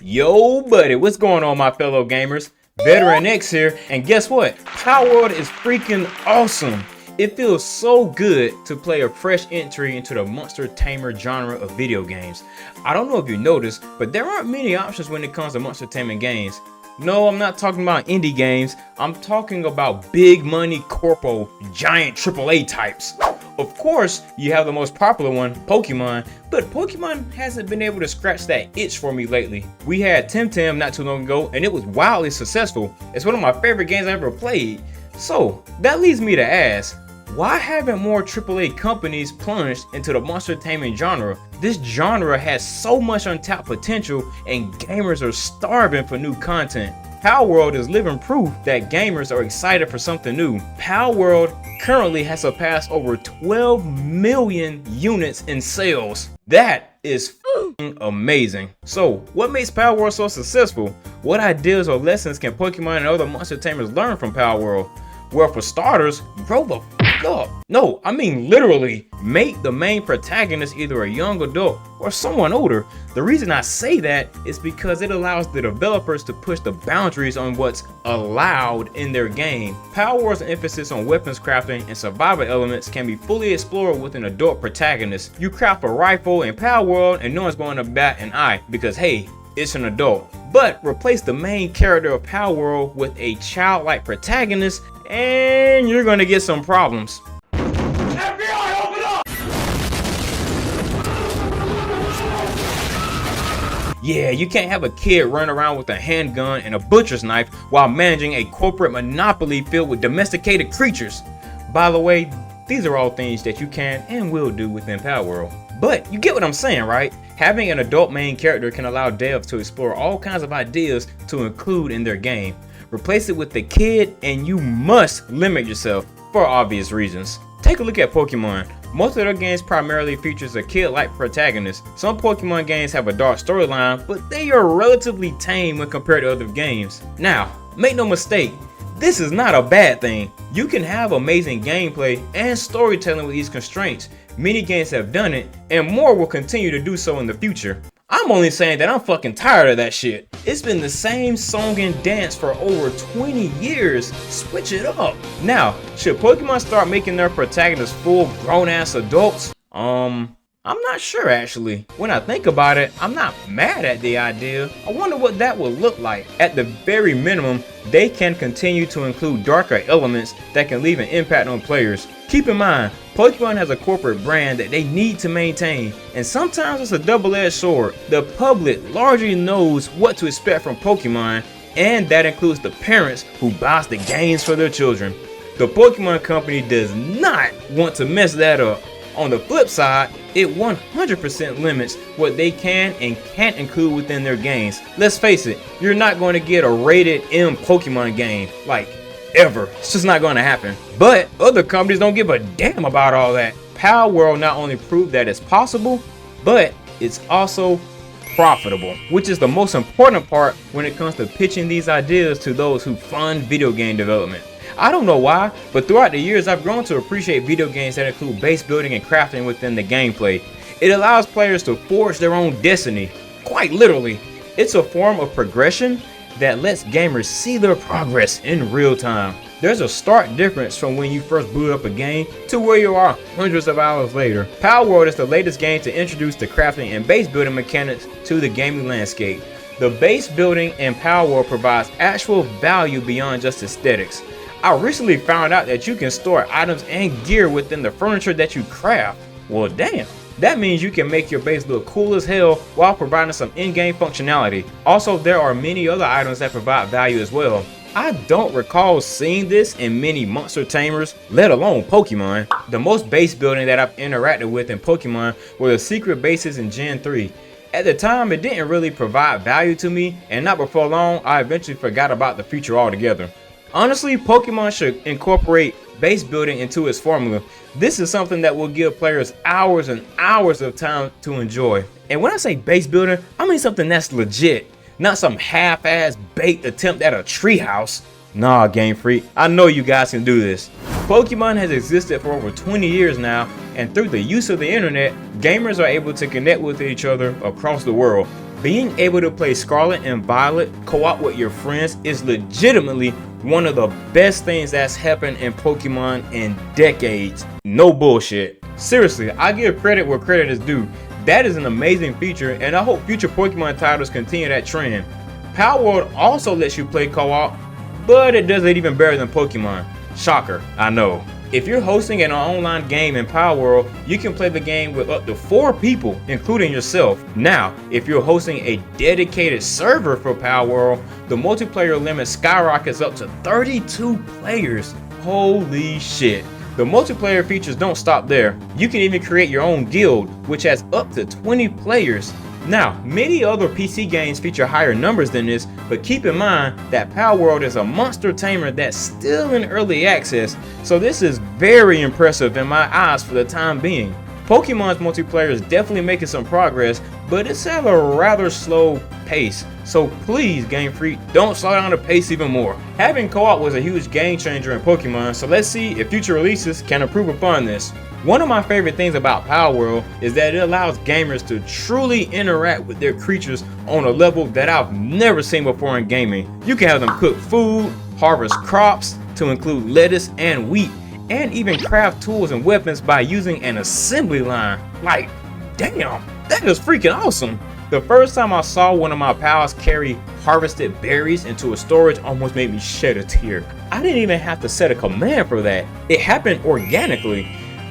Yo, buddy, what's going on, my fellow gamers? Veteran X here, and guess what? Palworld is freaking awesome. It feels so good to play a fresh entry into the monster tamer genre of video games. I don't know if you noticed, but there aren't many options when it comes to monster taming games. No, I'm not talking about indie games. I'm talking about big money corpo, giant AAA types. Of course, you have the most popular one, Pokemon, but Pokemon hasn't been able to scratch that itch for me lately. We had Temtem not too long ago, and it was wildly successful. It's one of my favorite games I ever played. So, that leads me to ask, why haven't more AAA companies plunged into the monster taming genre? This genre has so much untapped potential, and gamers are starving for new content. Palworld is living proof that gamers are excited for something new. Palworld currently has surpassed over 12 million units in sales. That is amazing. So, what makes Palworld so successful? What ideas or lessons can Pokemon and other monster tamers learn from Palworld? Well, for starters, grow the f up. No, I mean literally. Make the main protagonist either a young adult or someone older. The reason I say that is because it allows the developers to push the boundaries on what's allowed in their game. Palworld's emphasis on weapons crafting and survival elements can be fully explored with an adult protagonist. You craft a rifle in Palworld and no one's going to bat an eye because hey, it's an adult. But replace the main character of Palworld with a childlike protagonist and you're gonna get some problems. FBI, open up! Yeah, you can't have a kid run around with a handgun and a butcher's knife while managing a corporate monopoly filled with domesticated creatures. By the way, these are all things that you can and will do within Palworld. But you get what I'm saying, right? Having an adult main character can allow devs to explore all kinds of ideas to include in their game. Replace it with the kid and you must limit yourself for obvious reasons. Take a look at Pokemon. Most of their games primarily features a kid-like protagonist. Some Pokemon games have a dark storyline, but they are relatively tame when compared to other games. Now, make no mistake, this is not a bad thing. You can have amazing gameplay and storytelling with these constraints. Many games have done it, and more will continue to do so in the future. I'm only saying that I'm fucking tired of that shit. It's been the same song and dance for over 20 years. Switch it up. Now, should Pokemon start making their protagonists full grown-ass adults? I'm not sure actually. When I think about it, I'm not mad at the idea. I wonder what that would look like. At the very minimum, they can continue to include darker elements that can leave an impact on players. Keep in mind, Pokemon has a corporate brand that they need to maintain, and sometimes it's a double-edged sword. The public largely knows what to expect from Pokemon, and that includes the parents who buys the games for their children. The Pokemon company does not want to mess that up. On the flip side, it 100% limits what they can and can't include within their games. Let's face it, you're not going to get a rated M Pokemon game, like, ever. It's just not going to happen. But other companies don't give a damn about all that. Palworld not only proved that it's possible, but it's also profitable, which is the most important part when it comes to pitching these ideas to those who fund video game development. I don't know why, but throughout the years I've grown to appreciate video games that include base building and crafting within the gameplay. It allows players to forge their own destiny, quite literally. It's a form of progression that lets gamers see their progress in real time. There's a stark difference from when you first boot up a game to where you are hundreds of hours later. Palworld is the latest game to introduce the crafting and base building mechanics to the gaming landscape. The base building in Palworld provides actual value beyond just aesthetics. I recently found out that you can store items and gear within the furniture that you craft. Well, damn. That means you can make your base look cool as hell while providing some in-game functionality. Also, there are many other items that provide value as well. I don't recall seeing this in many monster tamers, let alone Pokemon. The most base building that I've interacted with in Pokemon were the secret bases in Gen 3. At the time, it didn't really provide value to me, and not before long, I eventually forgot about the feature altogether. Honestly, Pokemon should incorporate base building into its formula. This is something that will give players hours and hours of time to enjoy. And when I say base building, I mean something that's legit, not some half-ass baked attempt at a treehouse. Nah, Game Freak, I know you guys can do this. Pokemon has existed for over 20 years now, and through the use of the internet, gamers are able to connect with each other across the world. Being able to play Scarlet and Violet co-op with your friends is legitimately one of the best things that's happened in Pokemon in decades. No bullshit. Seriously, I give credit where credit is due. That is an amazing feature, and I hope future Pokemon titles continue that trend. Palworld also lets you play co-op, but it does it even better than Pokemon. Shocker, I know. If you're hosting an online game in Palworld, you can play the game with up to 4 people, including yourself. Now, if you're hosting a dedicated server for Palworld, the multiplayer limit skyrockets up to 32 players. Holy shit. The multiplayer features don't stop there. You can even create your own guild, which has up to 20 players. Now, many other PC games feature higher numbers than this, but keep in mind that Palworld is a monster tamer that's still in early access, so this is very impressive in my eyes for the time being. Pokemon's multiplayer is definitely making some progress, but it's at a rather slow pace, so please Game Freak, don't slow down the pace even more. Having co-op was a huge game changer in Pokemon, so let's see if future releases can improve upon this. One of my favorite things about Palworld is that it allows gamers to truly interact with their creatures on a level that I've never seen before in gaming. You can have them cook food, harvest crops to include lettuce and wheat, and even craft tools and weapons by using an assembly line. Like, damn, that is freaking awesome. The first time I saw one of my pals carry harvested berries into a storage almost made me shed a tear. I didn't even have to set a command for that. It happened organically.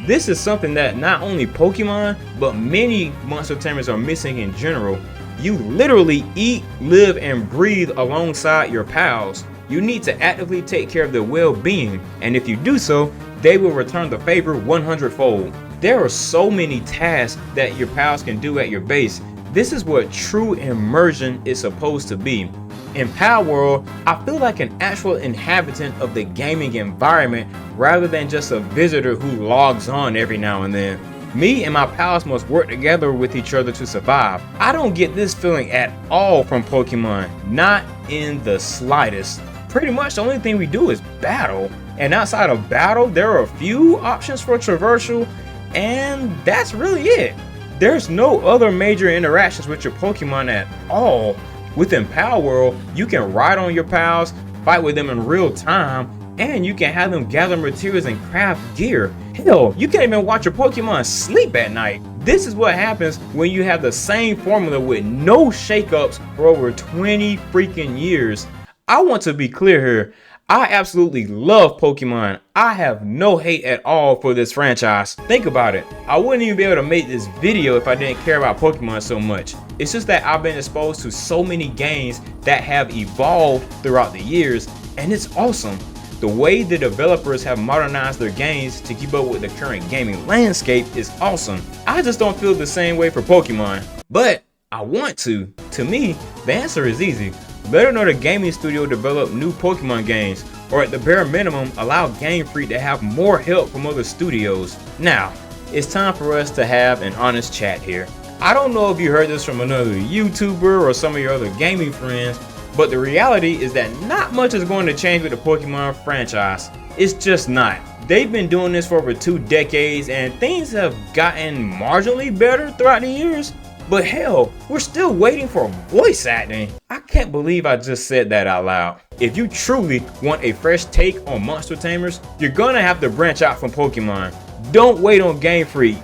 This is something that not only Pokemon, but many monster tamers are missing in general. You literally eat, live, and breathe alongside your pals. You need to actively take care of their well-being, and if you do so, they will return the favor 100-fold. There are so many tasks that your pals can do at your base. This is what true immersion is supposed to be. In Palworld, I feel like an actual inhabitant of the gaming environment rather than just a visitor who logs on every now and then. Me and my pals must work together with each other to survive. I don't get this feeling at all from Pokemon, not in the slightest. Pretty much the only thing we do is battle, and outside of battle there are a few options for traversal, and that's really it. There's no other major interactions with your Pokemon at all. Within Palworld, you can ride on your pals, fight with them in real time, and you can have them gather materials and craft gear. Hell, you can't even watch your Pokemon sleep at night. This is what happens when you have the same formula with no shakeups for over 20 freaking years. I want to be clear here. I absolutely love Pokemon. I have no hate at all for this franchise. Think about it. I wouldn't even be able to make this video if I didn't care about Pokemon so much. It's just that I've been exposed to so many games that have evolved throughout the years, and it's awesome. The way the developers have modernized their games to keep up with the current gaming landscape is awesome. I just don't feel the same way for Pokemon, but I want to. To me, the answer is easy. Let another gaming studio develop new Pokemon games, or at the bare minimum, allow Game Freak to have more help from other studios. Now, it's time for us to have an honest chat here. I don't know if you heard this from another YouTuber or some of your other gaming friends, but the reality is that not much is going to change with the Pokemon franchise. It's just not. They've been doing this for over 2 decades and things have gotten marginally better throughout the years. But hell, we're still waiting for voice acting. I can't believe I just said that out loud. If you truly want a fresh take on monster tamers, you're gonna have to branch out from Pokemon. Don't wait on Game Freak.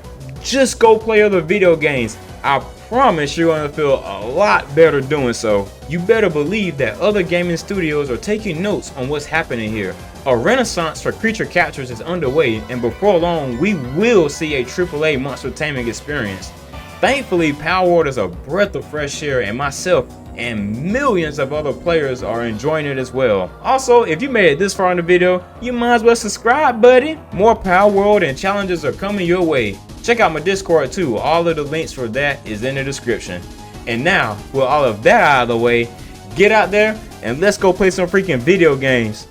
Just go play other video games. I promise you're gonna feel a lot better doing so. You better believe that other gaming studios are taking notes on what's happening here. A renaissance for creature captures is underway, and before long, we will see a AAA monster taming experience. Thankfully, Palworld is a breath of fresh air, and myself and millions of other players are enjoying it as well. Also, if you made it this far in the video, you might as well subscribe, buddy. More Palworld and challenges are coming your way. Check out my Discord too. All of the links for that is in the description. And now, with all of that out of the way, get out there and let's go play some freaking video games.